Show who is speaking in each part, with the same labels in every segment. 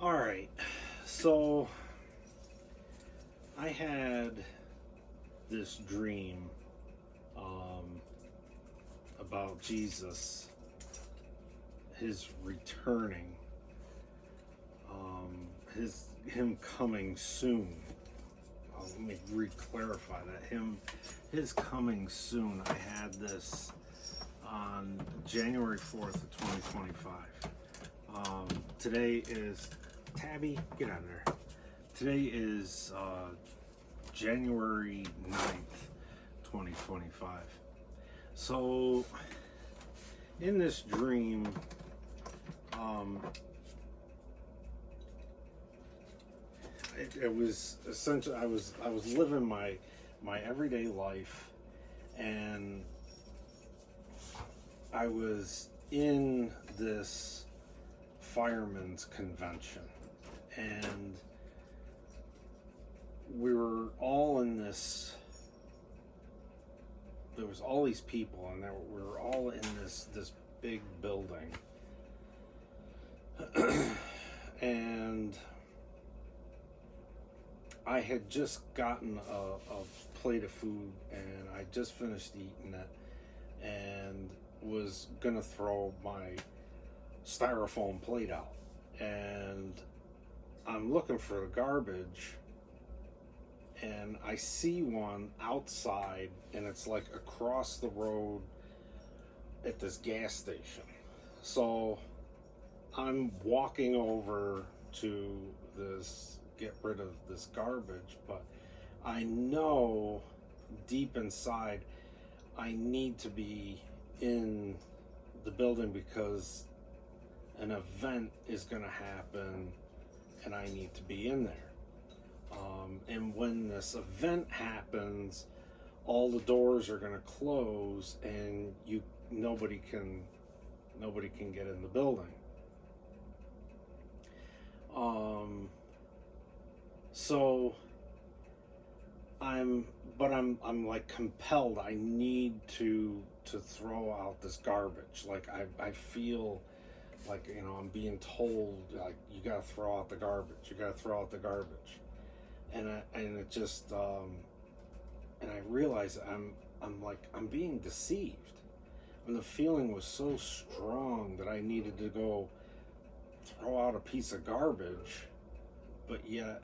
Speaker 1: All right. So I had this dream um, about Jesus, his returning, him coming soon. Let me re-clarify that. His coming soon. I had this on January 4th of 2025. Today is Tabby, get on there. Today is January 9th, 2025. So, in this dream, it was essentially I was living my everyday life, and I was in this fireman's convention, and we were all in this. There was all these people, and we were all in this big building, and I had just gotten a plate of food, and I just finished eating it, and was gonna throw my styrofoam plate out, and I'm looking for the garbage, and I see one outside, and it's like across the road at this gas station. So I'm walking over to this, get rid of this garbage, but I know deep inside I need to be in the building because an event is going to happen and I need to be in there. And when this event happens, all the doors are going to close, and nobody can get in the building. So I'm like compelled. I need to throw out this garbage. Like I feel like, I'm being told, like, you gotta throw out the garbage. You gotta throw out the garbage. And it just and I realize I'm being deceived. And the feeling was so strong that I needed to go throw out a piece of garbage, but yet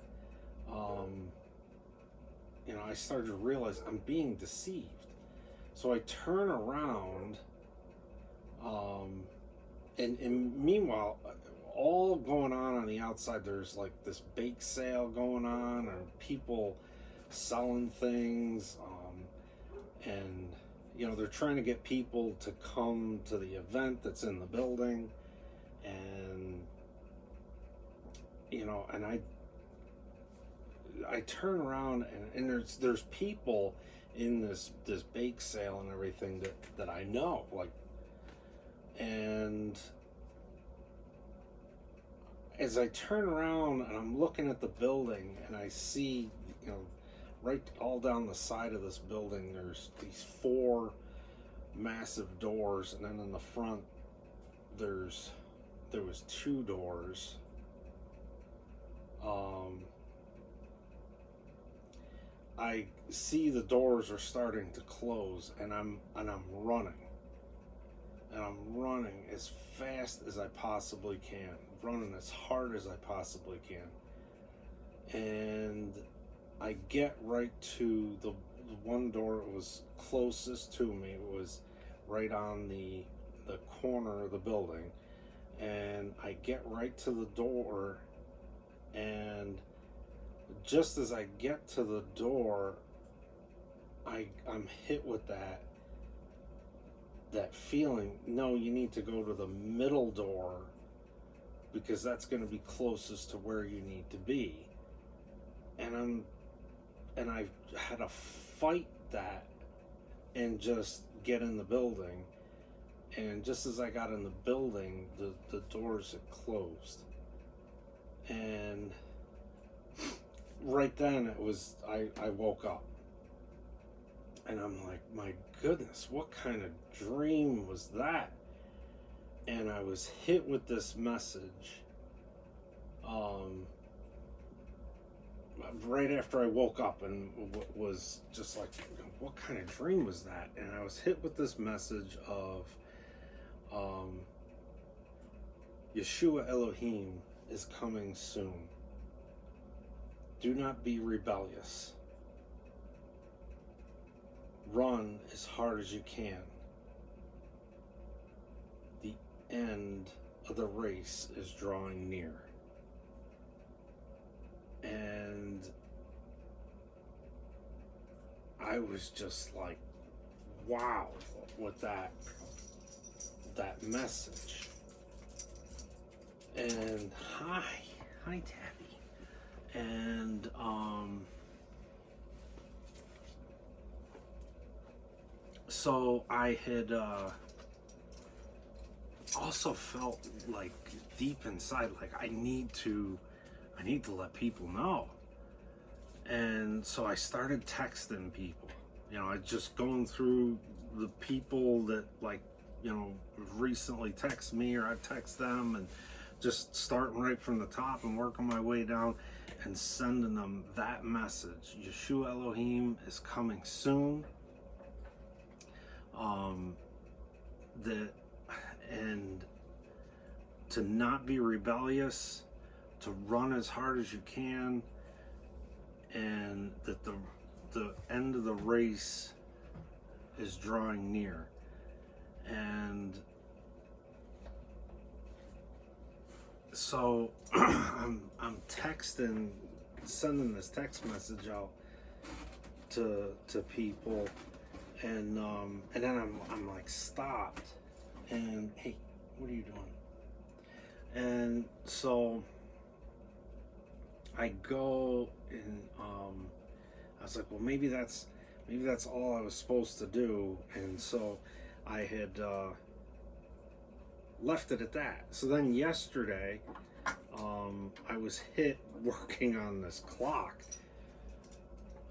Speaker 1: I started to realize I'm being deceived. So I turn around, and meanwhile, all going on the outside, there's like this bake sale going on, and people selling things, and they're trying to get people to come to the event that's in the building, and and I turn around, and there's people in this bake sale and everything that I know, like, and as I turn around and I'm looking at the building, and I see, right all down the side of this building, there's these 4 massive doors, and then in the front there was 2 doors. I see the doors are starting to close, and I'm running. And I'm running as fast as I possibly can, running as hard as I possibly can. And I get right to the one door that was closest to me. It was right on the corner of the building. And I get right to the door, and just as I get to the door, I'm hit with that feeling. No, you need to go to the middle door, because that's going to be closest to where you need to be. And I had to fight that and just get in the building. And just as I got in the building, the doors had closed. And right then it was, I woke up. And I'm like, my goodness, what kind of dream was that? And I was hit with this message um, right after I woke up and was just like, what kind of dream was that? And I was hit with this message of Yeshua Elohim is coming soon. Do not be rebellious. Run as hard as you can. The end of the race is drawing near. And I was just like, wow, with that message. And hi Tabby. And so I had also felt like deep inside, like I need to let people know. And so I started texting people. I just going through the people that, like, recently text me, or I text them, and just starting right from the top and working my way down and sending them that message. Yeshua Elohim is coming soon. And to not be rebellious, to run as hard as you can, and that the end of the race is drawing near. And so I'm texting, sending this text message out to people, and then I'm like stopped, and hey, what are you doing? And so I go and I was like, well, maybe that's all I was supposed to do. And so I had left it at that. So then yesterday, I was hit working on this clock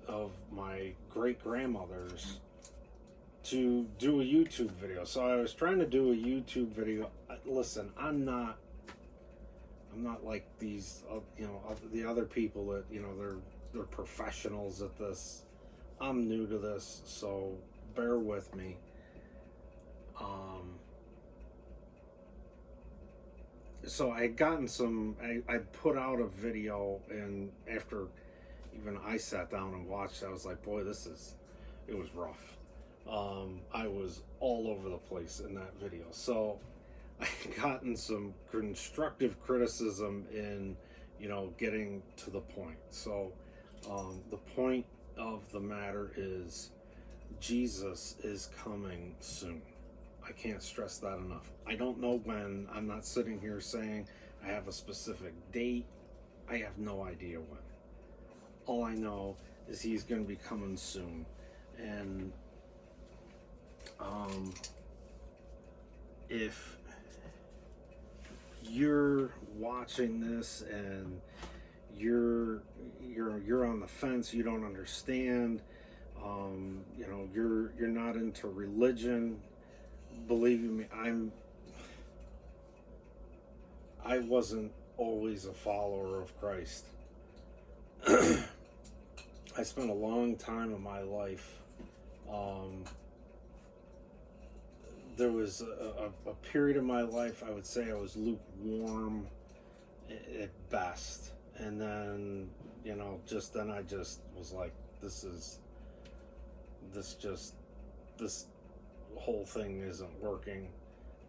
Speaker 1: of my great grandmother's to do a YouTube video. So I was trying to do a YouTube video. Listen, I'm not like these, the other people that, they're professionals at this. I'm new to this, so bear with me. So I had gotten I put out a video, and after even I sat down and watched, I was like, boy, it was rough. I was all over the place in that video. So I had gotten some constructive criticism in, getting to the point. So the point of the matter is Jesus is coming soon. I can't stress that enough. I don't know when. I'm not sitting here saying I have a specific date. I have no idea when. All I know is he's going to be coming soon. And if you're watching this and you're on the fence, you don't understand, you're not into religion, believe me, I wasn't always a follower of Christ. I spent a long time in my life, there was a period of my life, I would say I was lukewarm at best. And then, then I just was like, this whole thing isn't working.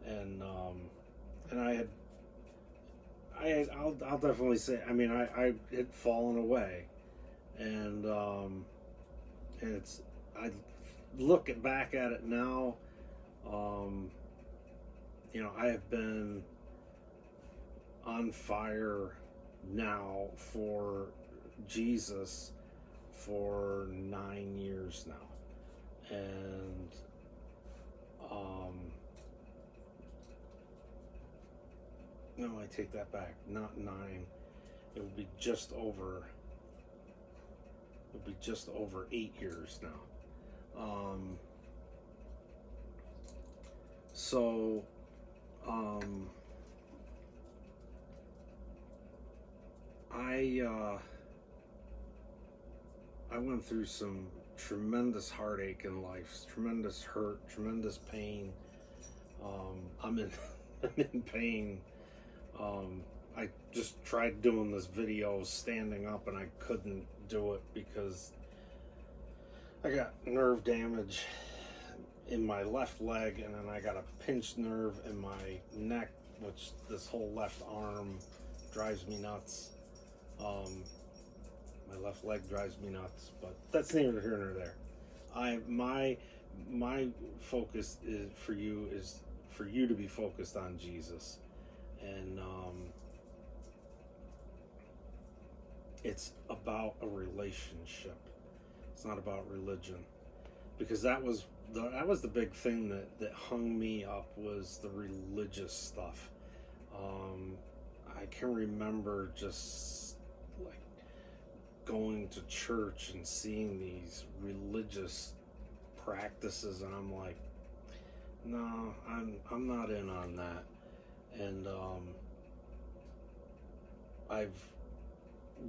Speaker 1: And I'll definitely say, I had fallen away. And I look back at it now, I have been on fire now for Jesus for 9 years now. And no, I take that back, not 9. It would be just over 8 years now. I went through some tremendous heartache in life, tremendous hurt, tremendous pain. I'm in I'm in pain. I just tried doing this video standing up and I couldn't do it because I got nerve damage in my left leg, and then I got a pinched nerve in my neck, which this whole left arm drives me nuts. My left leg drives me nuts, but that's neither here nor there. My focus is for you to be focused on Jesus, and it's about a relationship. It's not about religion, because that was the big thing that hung me up, was the religious stuff. I can remember just like going to church and seeing these religious practices, and I'm like, no, I'm not in on that. And I've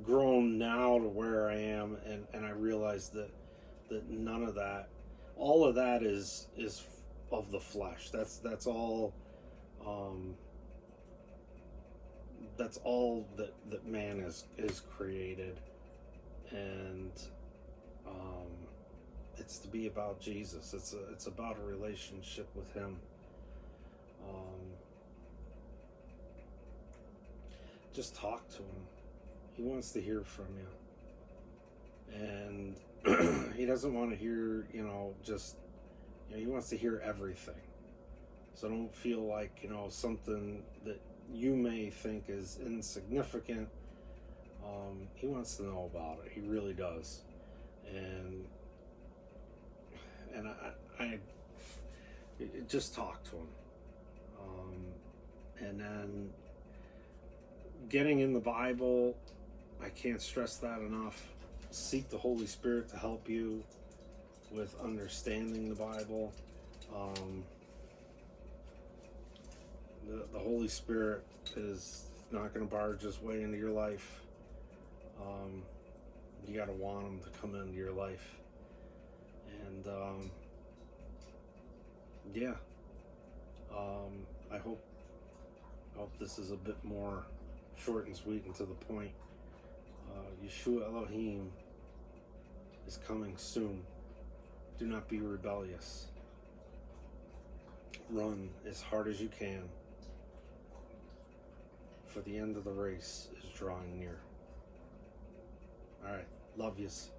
Speaker 1: grown now to where I am, and I realize that none of that, all of that is of the flesh. That's all that man is created, and it's to be about Jesus. It's about a relationship with him. Just talk to him. He wants to hear from you, and he doesn't want to hear, he wants to hear everything. So don't feel like, something that you may think is insignificant. He wants to know about it. He really does. And I just talk to him. And then getting in the Bible, I can't stress that enough. Seek the Holy Spirit to help you with understanding the Bible. The Holy Spirit is not going to barge his way into your life. You got to want him to come into your life. And I hope this is a bit more short and sweet and to the point. Yeshua Elohim is coming soon. Do not be rebellious. Run as hard as you can, for the end of the race is drawing near. All right, love yous.